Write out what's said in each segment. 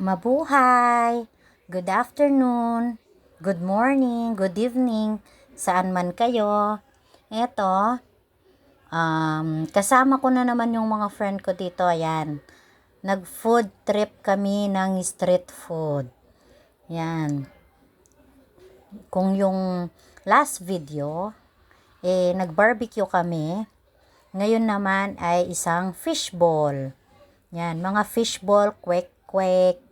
Mabuhay! Good afternoon, good morning, good evening, saan man kayo. Eto, kasama ko na naman yung mga friend ko dito, ayan. Nag-food trip kami ng street food. Yan. Kung yung last video, nag-barbecue kami. Ngayon naman ay isang fishball. Yan, mga fishball, kwek-kwek.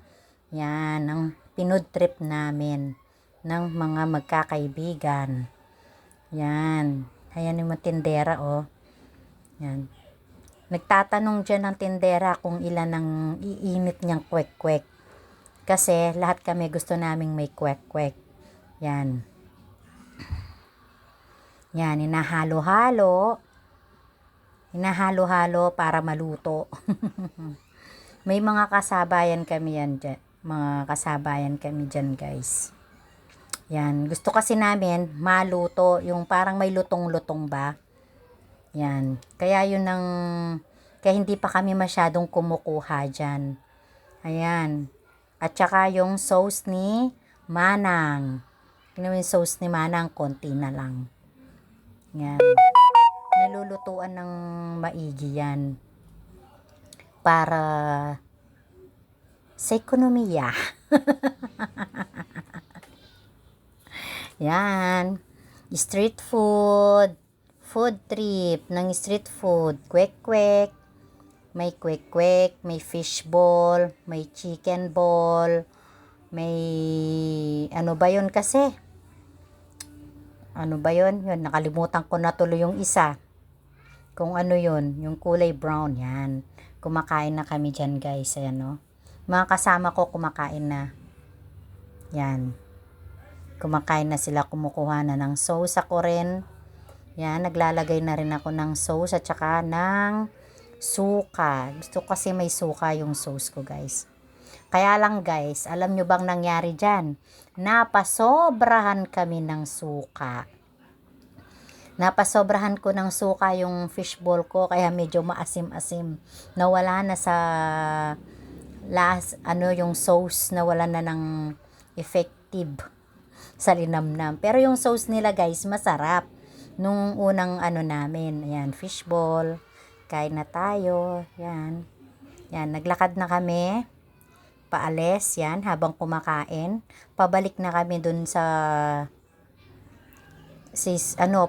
Yan, ang pinood trip namin ng mga magkakaibigan. Yan. Ayan yung mga tindera, oh. Yan. Nagtatanong dyan ng tindera kung ilan ang iinit niyang kwek-kwek. Kasi lahat kami gusto naming may kwek-kwek. Yan. Yan, hinahalo-halo. Hinahalo-halo para maluto. May mga kasabayan kami yan dyan. Mga kasabayan kami dyan, guys. Yan. Gusto kasi namin maluto. Yung parang may lutong-lutong ba. Yan. Kaya yun ang... Kaya hindi pa kami masyadong kumukuha dyan. Ayan. At saka yung sauce ni Manang. Tingnan mo yung sauce ni Manang. Konti na lang. Yan. Nilulutuan ng maigi yan. Para sa ekonomiya. Yan. Street food. Food trip ng street food. Kwek-kwek. May kwek-kwek. May fish ball. May chicken ball. May... Ano ba yun kasi? Ano ba yun? Yun, nakalimutan ko na tuloy yung isa. Kung ano yun. Yung kulay brown. Yan. Kumakain na kami dyan, guys. Ayan, no? Mga kasama ko kumakain na. Yan. Kumakain na sila, kumukuha na ng sauce. Ako rin. Yan, naglalagay na rin ako ng sauce at saka ng suka. Gusto kasi may suka yung sauce ko, guys. Kaya lang, guys, alam nyo bang nangyari dyan? Napasobrahan kami ng suka. Napasobrahan ko ng suka yung fishball ko, kaya medyo maasim-asim. Nawala na sa yung sauce, nawala na ng effective sa linamnam. Pero yung sauce nila, guys, masarap. Nung unang namin, ayan, fishball, kain na tayo, yan. Yan, naglakad na kami, paalis, yan, habang kumakain. Pabalik na kami dun sa,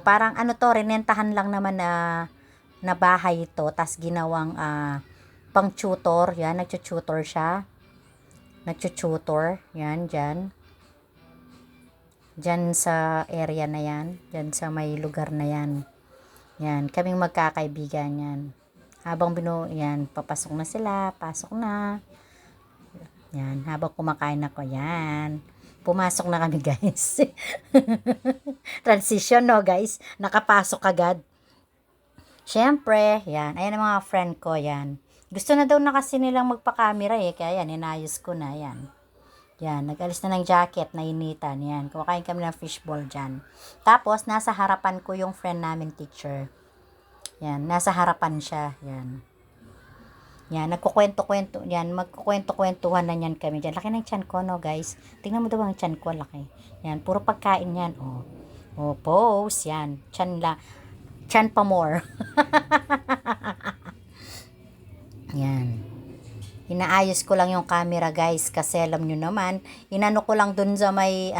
parang renentahan lang naman na bahay ito, tas ginawang, pang tutor, yan, nagtututor siya. Nagtututor, yan, dyan. Dyan sa area na yan. Dyan sa may lugar na yan. Yan, kaming magkakaibigan yan. Habang yan, papasok na sila, pasok na. Yan, habang kumakain ako, yan. Pumasok na kami, guys. Transition, no, guys? Nakapasok agad. Siyempre, yan. Ayan ang mga friend ko, yan. Gusto na daw na kasi nilang magpa-camera kaya yan, inayos ko na, yan. Yan, nag-alis na ng jacket, nainitan, yan. Kumakain kami ng fishball dyan. Tapos, nasa harapan ko yung friend namin teacher. Yan, nasa harapan siya, yan. Yan, nagkukwento-kwento, yan, magkukwento-kwentuhan na yan kami dyan. Laki ng tiyan ko, no, guys? Tingnan mo daw ang tiyan ko, laki. Yan, puro pagkain yan, oh. Oh, pose, yan. Tiyan pa more. Yan. Inaayos ko lang yung camera, guys, kasi alam nyo naman, inano ko lang dun sa may,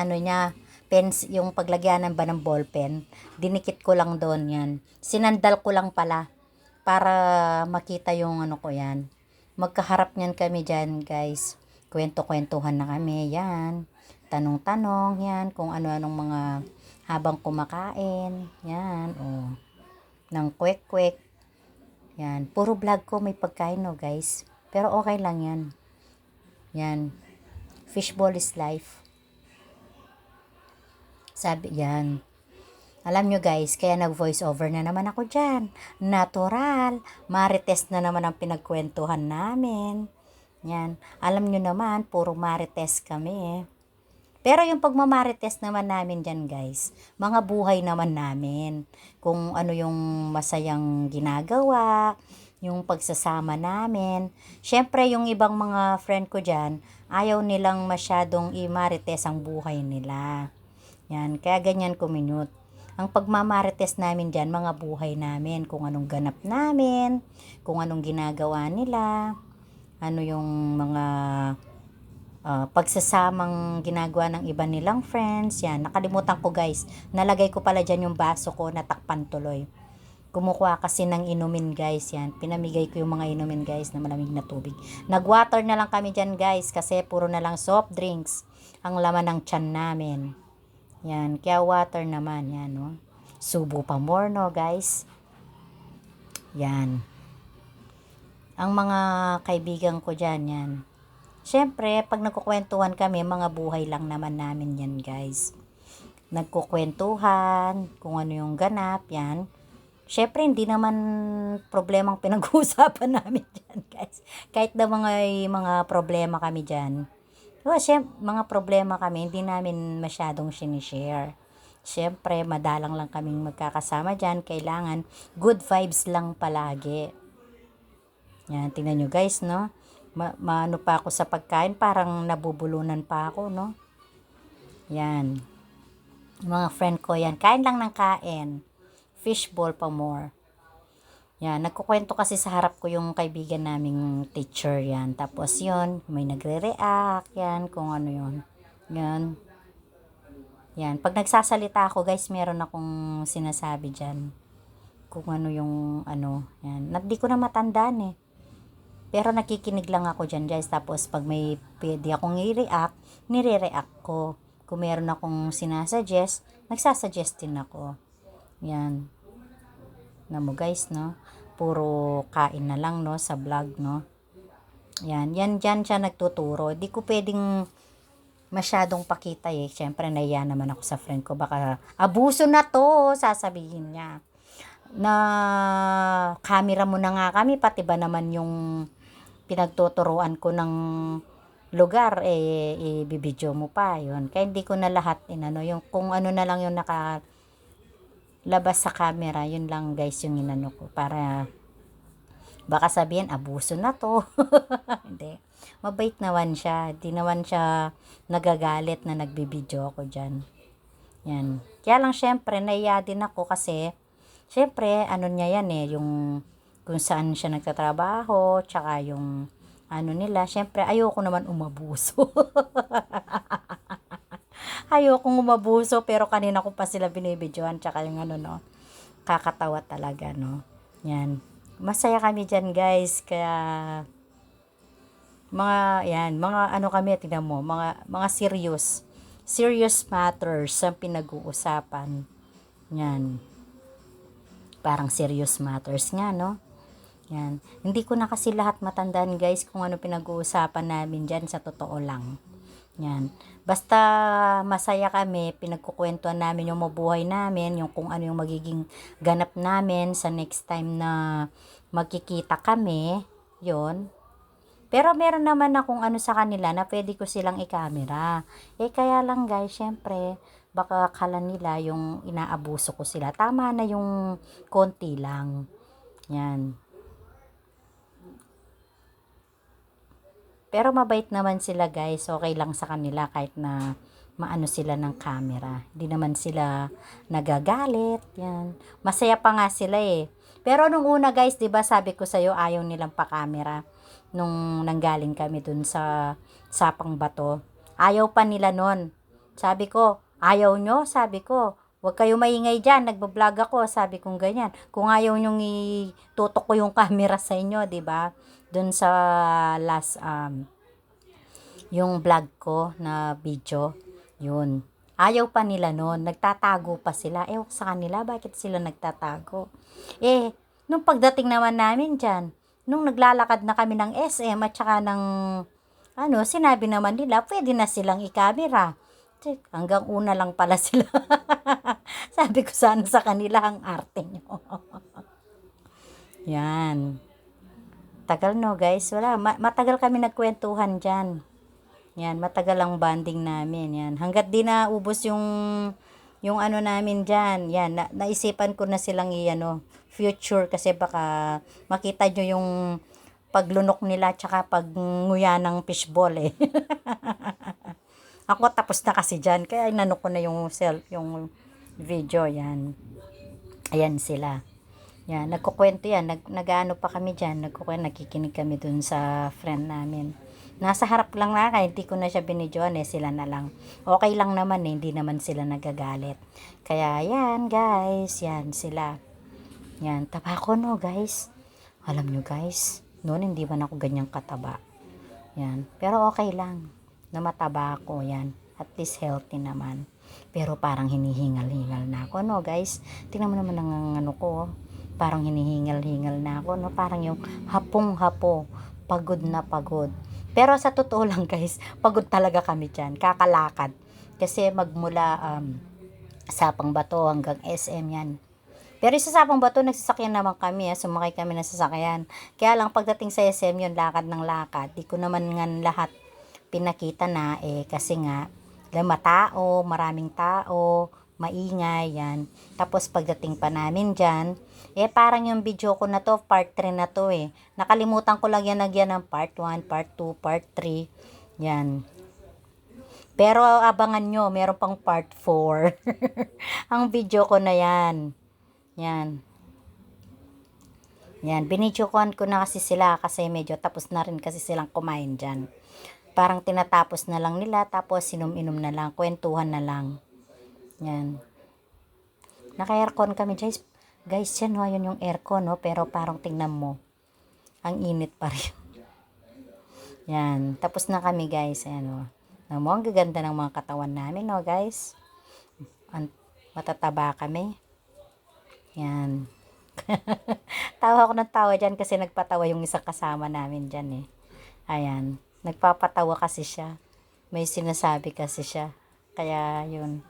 yung paglagyanan ba ng ballpen, dinikit ko lang doon, yan. Sinandal ko lang pala, para makita yung ko yan. Magkaharap niyan kami dyan, guys. Kwento-kwentuhan na kami, yan. Tanong-tanong, yan, kung ano-anong mga habang kumakain, yan, oh. Ng kwek-kwek. Yan, puro vlog ko may pagkain, no, guys. Pero okay lang yan. Yan. Fishball is life. Sabi, yan. Alam nyo, guys, kaya nag-voice over na naman ako dyan. Natural. Marites na naman ang pinagkwentuhan namin. Yan. Alam nyo naman, puro marites kami. Pero yung pagmamarites naman namin dyan guys, mga buhay naman namin. Kung ano yung masayang ginagawa, yung pagsasama namin. Syempre yung ibang mga friend ko dyan, ayaw nilang masyadong i-marites ang buhay nila. Yan, kaya ganyan ko minute. Ang pagmamarites namin dyan, mga buhay namin, kung anong ganap namin, kung anong ginagawa nila, ano yung mga pagsasamang ginagawa ng iba nilang friends. Yan, nakalimutan ko guys, nalagay ko pala dyan yung baso ko, natakpan tuloy. Kumukuha kasi ng inumin guys, yan, pinamigay ko yung mga inumin guys na malamig na tubig. Nagwater na lang kami dyan guys, kasi puro na lang soft drinks ang laman ng tiyan namin. Yan, kaya water naman, yan, no. Subo pa more, no, guys. Yan. Ang mga kaibigan ko dyan, yan. Siyempre, pag nagkukwentuhan kami, mga buhay lang naman namin yan, guys. Nagkukwentuhan, kung ano yung ganap, yan. Siyempre, hindi naman problemang pinag-uusapan namin dyan, guys. Kahit na mga problema kami dyan. Siyempre, mga problema kami, hindi namin masyadong sinishare. Siyempre, madalang lang kaming magkakasama dyan. Kailangan good vibes lang palagi. Yan, tingnan nyo guys, no? Maano pa ako sa pagkain, parang nabubulunan pa ako, no? Yan. Mga friend ko yan, kain lang ng kain. Fishball pa more. Yan, nagkukwento kasi sa harap ko yung kaibigan naming teacher yan. Tapos yun, may nagre-react yan, kung ano yun. Yan. Yan, pag nagsasalita ako guys, meron akong sinasabi dyan. Kung ano yung ano, yan. Hindi ko na matandaan eh. Pero nakikinig lang ako dyan guys. Tapos pag may pwede akong i-react, nire-react ko. Kung meron akong sinasuggest, nagsasuggest din ako. Yan. Na mo guys, no? Puro kain na lang, no? Sa vlog, no? Yan dyan siya nagtuturo. Di ko pwedeng masyadong pakita eh. Siyempre, nahiya naman ako sa friend ko. Baka, abuso na to, sasabihin niya. Na, camera mo na nga kami, pati ba naman yung pinagtuturuan ko ng lugar, ibibidyo mo pa, yun. Kaya hindi ko na lahat, yung, kung ano na lang yung labas sa camera, yun lang guys yung inano ko, para baka sabihin abuso na to. Hindi, mabait naman siya, di naman siya nagagalit na nagbibideo ako dyan. Yan, kaya lang syempre naiya din ako kasi syempre ano niya yan yung kung saan siya nagtatrabaho, tsaka yung ano nila, syempre ayoko naman umabuso. Ayokong umabuso, pero kanina ko pa sila binibidyohan, tsaka yung ano, no, kakatawa talaga, no. Yan. Masaya kami dyan, guys, kaya, mga ano kami, tingnan mo, mga serious matters ang pinag-uusapan. Yan. Parang serious matters nga, no. Yan. Hindi ko na kasi lahat matandaan, guys, kung ano pinag-uusapan namin dyan, sa totoo lang. Yan. Basta masaya kami, pinagkukwentuhan namin yung mabuhay namin, yung kung ano yung magiging ganap namin sa next time na magkikita kami, yon. Pero meron naman akong ano sa kanila na pwede ko silang i-camera. Kaya lang guys, syempre, baka akala nila yung inaabuso ko sila. Tama na yung konti lang. Yan. Pero mabait naman sila guys, okay lang sa kanila kahit na maano sila ng camera. Hindi naman sila nagagalit, yan. Masaya pa nga sila eh. Pero nung una guys, 'di ba sabi ko sa iyo ayaw nilang pa-camera nung nanggaling kami dun sa Sapang Bato. Ayaw pa nila nun. Sabi ko, ayaw nyo? Sabi ko, huwag kayo maingay dyan, nagbablog ako, sabi kong ganyan. Kung ayaw nyong itutok ko yung camera sa inyo, 'di ba? Dun sa last yung vlog ko na video, yun. Ayaw pa nila noon, nagtatago pa sila. Sa kanila, bakit sila nagtatago? Nung pagdating naman namin dyan, nung naglalakad na kami ng SM at saka ng, sinabi naman nila, pwede na silang i-camera. Hanggang una lang pala sila. Sabi ko sana sa kanila ang arte nyo. Yan. Tagal no guys, wala. Matagal kami nagkwentuhan dyan. Yan, matagal ang bonding namin. Yan, hanggat di na ubos yung ano namin diyan. Yan, naisipan ko na silang i-ano, future kasi baka makita nyo yung paglunok nila tsaka pagnguya ng fishball eh. Ako tapos na kasi diyan, kaya inano ko na yung video yan. Ayan sila. Yan, nagkukwento yan, nag-ano pa kami diyan, nakikinig kami dun sa friend namin. Nasa harap lang na kaya hindi ko na siya binidyoan eh, sila na lang. Okay lang naman eh, hindi naman sila nagagalit. Kaya yan guys, yan sila. Yan, taba ko no guys. Alam nyo guys, noon hindi man ako ganyang kataba. Yan, pero okay lang. Na mataba ako yan. At least healthy naman. Pero parang hinihingal-hingal na ako no guys. Tingnan mo naman ang ano ko. Parang hinihingal-hingal na ako no. Parang yung hapong-hapo. Pagod na pagod. Pero sa totoo lang guys, pagod talaga kami dyan. Kakalakad. Kasi magmula Sapang Bato hanggang SM yan. Pero sa Sapang Bato, nagsasakyan naman kami. Sumakay kami ng sasakyan. Kaya lang pagdating sa SM yun, lakad ng lakad. Di ko naman nga lahat pinakita na kasi nga, maraming tao, maingay, yan. Tapos pagdating pa namin dyan, parang yung video ko na to, part 3 na to eh. Nakalimutan ko lang yan ng part 1, part 2, part 3. Yan. Pero abangan nyo, meron pang part 4. Ang video ko na yan. Yan. Yan, binidyokohan ko na kasi sila kasi medyo tapos na rin kasi silang kumain dyan. Parang tinatapos na lang nila tapos inom-inom na lang, kwentuhan na lang. Yan. Naka-aircon kami guys. Guys, yan no, yun yung aircon no, pero parang tingnan mo. Ang init pa rin. Yan, tapos na kami guys. Ayan o. Ang gaganda ng mga katawan namin no guys. Matataba kami. Yan. Tawa ako ng tawa dyan kasi nagpatawa yung isang kasama namin dyan eh. Ayan. Nagpapatawa kasi siya. May sinasabi kasi siya. Kaya yun.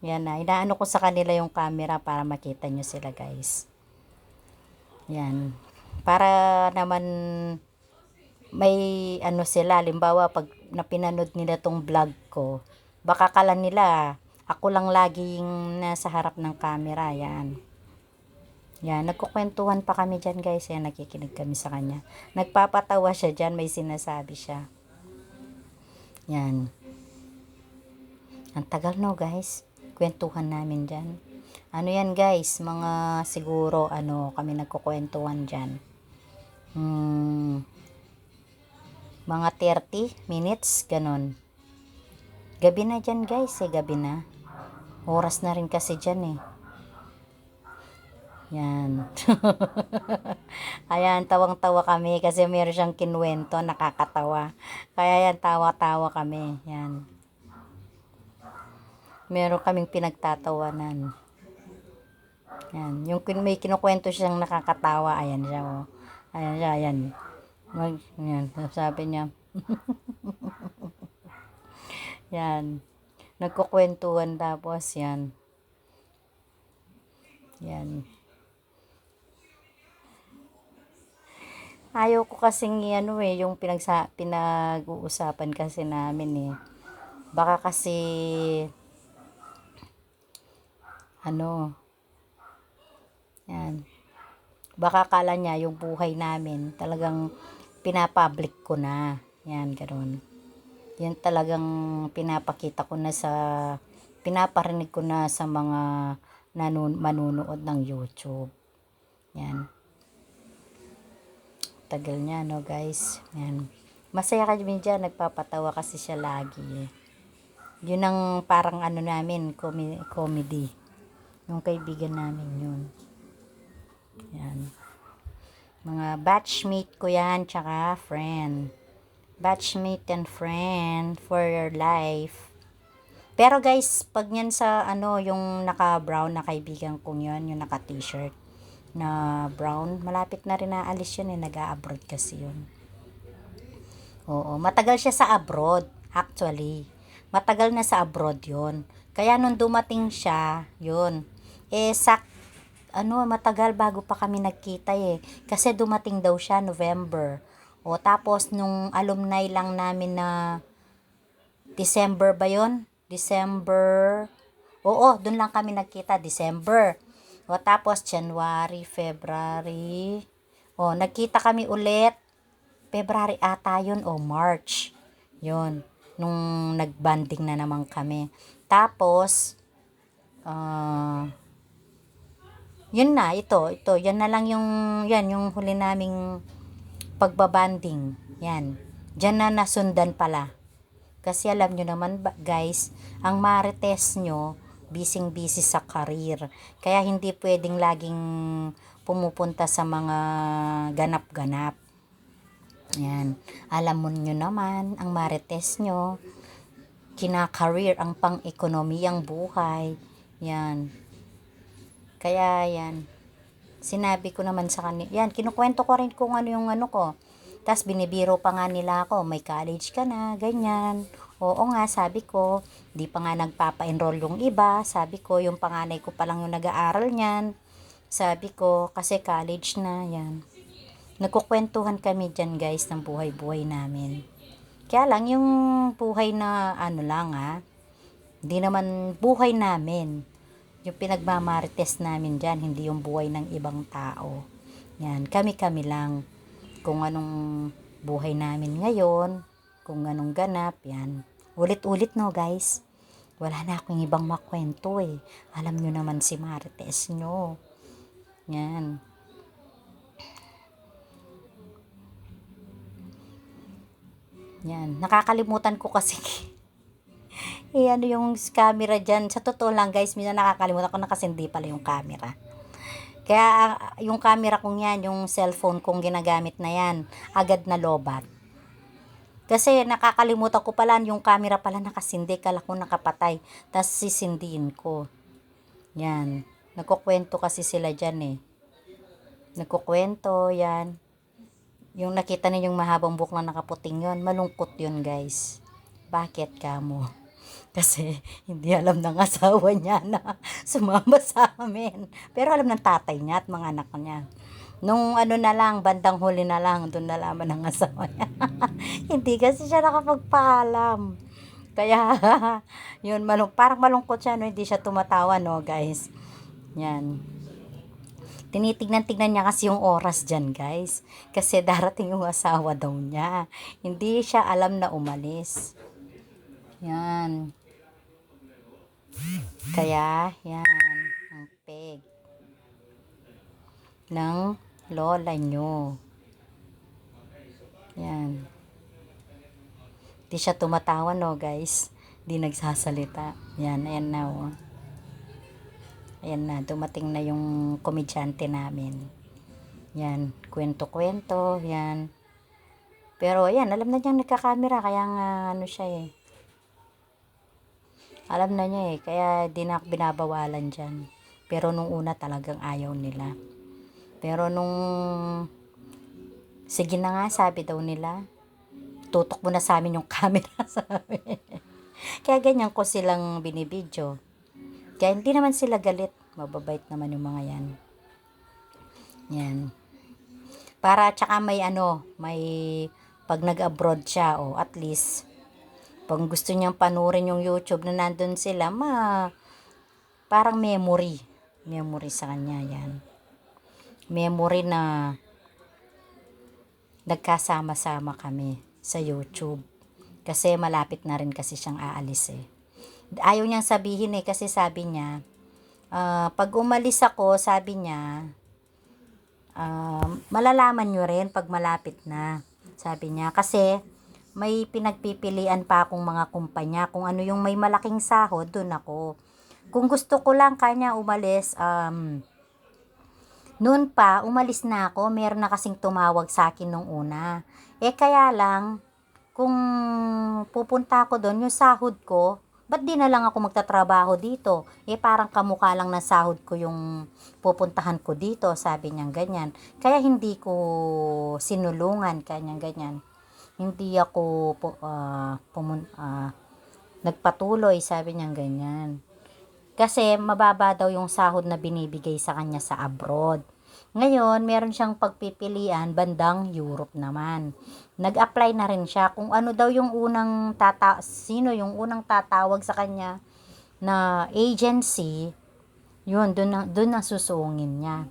Yan na. Inaano ko sa kanila yung camera para makita nyo sila guys. Yan. Para naman may ano sila. Halimbawa pag napinanood nila tong vlog ko. Baka kala nila ako lang laging nasa harap ng camera. Yan. Yan, nagkukwentuhan pa kami dyan guys. Yan, nakikinig kami sa kanya. Nagpapatawa siya dyan, may sinasabi siya. Yan. Ang tagal no guys. Kwentuhan namin dyan. Ano yan guys, mga siguro, kami nagkukwentuhan dyan. Mga 30 minutes, ganun. Gabi na dyan guys, gabi na. Oras na rin kasi dyan eh. Yan. Ayan, tawang-tawa kami kasi meron siyang kinuwento, nakakatawa. Kaya yan, tawa-tawa kami. Yan. Meron kaming pinagtatawanan. Yan. Yung may kinukwento siyang nakakatawa. Ayan siya, oh. Ayan siya, ayan. Yan, sabi niya. Yan. Nagkukwentuhan tapos, yan. Yan. Ayaw ko kasing yung pinag-uusapan kasi namin eh. Baka kasi yan. Baka kala niya yung buhay namin talagang pinapublic ko na. Yan, ganoon. Yan talagang pinapakita ko na pinaparinig ko na sa mga manunood ng YouTube. Yan. Tagal niya no guys. Yan. Masaya kami dyan, nagpapatawa kasi siya lagi eh. Yun ang parang namin, comedy. Yung kaibigan namin yun. Yan. Mga batchmate ko yan, tsaka friend. Batchmate and friend for your life. Pero guys, pag yan sa yung naka-brown na kaibigan kong yun, yung naka-t-shirt na brown, malapit na rin naalis yun eh, nag-a-abroad kasi yun. Oo, matagal siya sa abroad, actually. Matagal na sa abroad yun. Kaya nung dumating siya, yun, matagal bago pa kami nagkita eh. Kasi dumating daw siya November. O tapos nung alumni lang namin na December ba yon? December. Oo, dun lang kami nagkita, December. O tapos January, February. O nagkita kami ulit February ata yun o March. Yun, nung nagbanding na naman kami. Tapos yun na, ito, yan na lang yung huli naming pagbabanding. Yan. Diyan na nasundan pala. Kasi alam nyo naman guys, ang marites nyo, busy sa career. Kaya hindi pwedeng laging pumupunta sa mga ganap-ganap. Yan. Alam mo nyo naman, ang marites nyo, kina-career ang pang-ekonomiyang buhay. Yan. Kaya yan. Sinabi ko naman sa kanila, yan, kinukwento ko rin kung ano yung ano ko. Tapos binibiro pa nga nila ako, may college ka na, ganyan. Oo nga, sabi ko, di pa nga nagpapa-enroll yung iba. Sabi ko, yung panganay ko pa lang yung nag-aaral niyan. Sabi ko, kasi college na, yan. Nagkukwentuhan kami dyan guys ng buhay-buhay namin. Kaya lang, yung buhay na ano lang hindi naman buhay namin. Yung pinagmamarites namin dyan, hindi yung buhay ng ibang tao. Yan, kami-kami lang. Kung anong buhay namin ngayon, kung anong ganap, yan. Ulit-ulit no guys. Wala na akong ibang makwento eh. Alam nyo naman si Marites nyo. Yan. Yan. Nakakalimutan ko kasi ano yung camera dyan. Sa totoo lang guys, minsan nakakalimutan ko na kasi hindi pala yung camera. Kaya yung camera kong yan, yung cellphone kong ginagamit na yan, agad na lobat. Kasi nakakalimutan ko pala yung camera pala nakasindi, kala ko nakapatay. Tapos sisindiin ko. Yan. Nagkukwento kasi sila dyan eh. Nagkukwento, yan. Yung nakita niyo yung mahabang buhok na nakaputing yun, malungkot yun guys. Bakit ka mo? Kasi hindi alam ng asawa niya na sumama sa amin. Pero alam ng tatay niya at mga anak niya. Nung ano na lang, bandang huli na lang, doon nalaman ng asawa niya. Hindi kasi siya nakapagpaalam. Kaya, yun, parang malungkot siya, no? Hindi siya tumatawa, no, guys. Yan. Tinitignan-tignan niya kasi yung oras dyan, guys. Kasi darating yung asawa daw niya. Hindi siya alam na umalis. Yan. Kaya, yan. Ang peg ng lola nyo. Yan. Di siya tumatawa, no, guys. Di nagsasalita. Yan, ayan na, oh. Ayan na, dumating na yung komedyante namin. Yan, kwento-kwento, yan. Pero, ayan, alam na niyang nagkakamera, kaya nga, ano siya eh. Alam na niya eh, kaya di na binabawalan dyan. Pero nung una talagang ayaw nila. Pero nung, sige na nga, sabi daw nila, tutok mo na sa amin yung camera, sabi. Kaya ganyan ko silang binibidyo. Kaya hindi naman sila galit. Mababait naman yung mga yan. Yan. Para tsaka may pag nag-abroad siya, at least, pag gusto niyang panurin yung YouTube na nandun sila, parang memory. Memory sa kanya, yan. Memory na nagkasama-sama kami sa YouTube. Kasi malapit na rin kasi siyang aalis eh. Ayaw niyang sabihin eh, kasi sabi niya, pag umalis ako, sabi niya, malalaman nyo rin pag malapit na. Sabi niya, kasi may pinagpipilian pa akong mga kumpanya. Kung ano yung may malaking sahod, dun ako. Kung gusto ko lang kanya umalis, noon pa, umalis na ako. Meron na kasing tumawag sa akin nung una. Kaya lang, kung pupunta ako doon, yung sahod ko, ba't di na lang ako magtatrabaho dito? Parang kamukha lang ng sahod ko yung pupuntahan ko dito, sabi niyang ganyan. Kaya hindi ko sinulungan, kanyang ganyan. Hindi ako nagpatuloy, sabi niyang ganyan. Kasi mababa daw yung sahod na binibigay sa kanya sa abroad. Ngayon, meron siyang pagpipilian bandang Europe naman. Nag-apply na rin siya kung ano daw yung sino yung unang tatawag sa kanya na agency, yun, dun na susungin niya.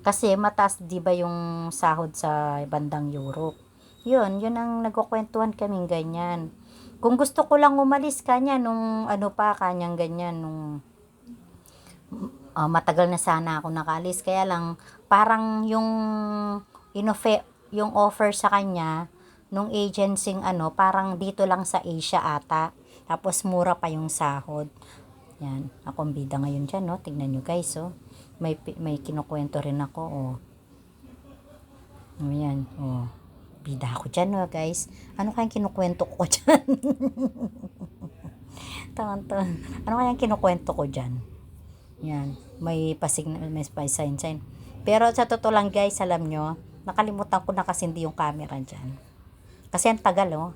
Kasi mataas 'di ba yung sahod sa bandang Europe. Yun ang nagkukwentuhan kaming ganyan. Kung gusto ko lang umalis kanya nung ano pa kanyang ganyan nung matagal na sana ako nakaalis kaya lang parang yung offer sa kanya nung agency ano parang dito lang sa Asia ata tapos mura pa yung sahod yan akong bida ngayon dyan no tignan nyo guys oh may kinukwento rin ako oh yan oh bida ako dyan no guys ano kayang kinukwento ko dyan tangan ano kayang kinukwento ko dyan yan, may sign. Pero sa totoo lang guys, alam nyo, nakalimutan ko na kasi hindi yung camera dyan. Kasi ang tagal oh.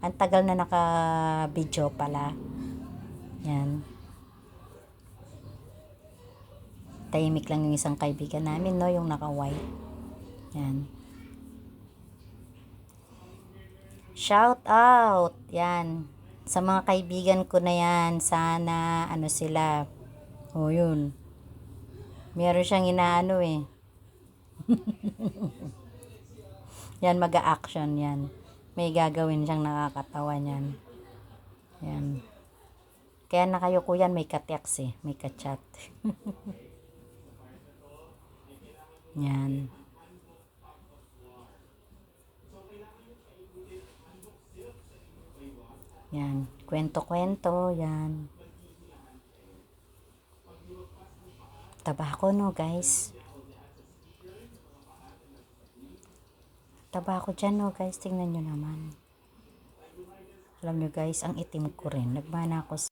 Ang tagal na naka-video pala. Yan. Tahimik lang yung isang kaibigan namin, no? Yung naka-white. Yan. Shout out! Yan. Sa mga kaibigan ko na yan, sana, ano sila, oh, yun. Meron siyang inaano eh. Yan, mag-a-action yan. May gagawin siyang nakakatawa niyan. Yan. Kaya na kayo ko yan, may ka-text eh. May ka-chat. Yan. Yan. Kwento-kwento. Yan. Tabako no guys. Tabako dyan no guys. Tingnan nyo naman. Alam nyo guys, ang itim ko rin. Nagmana ako sa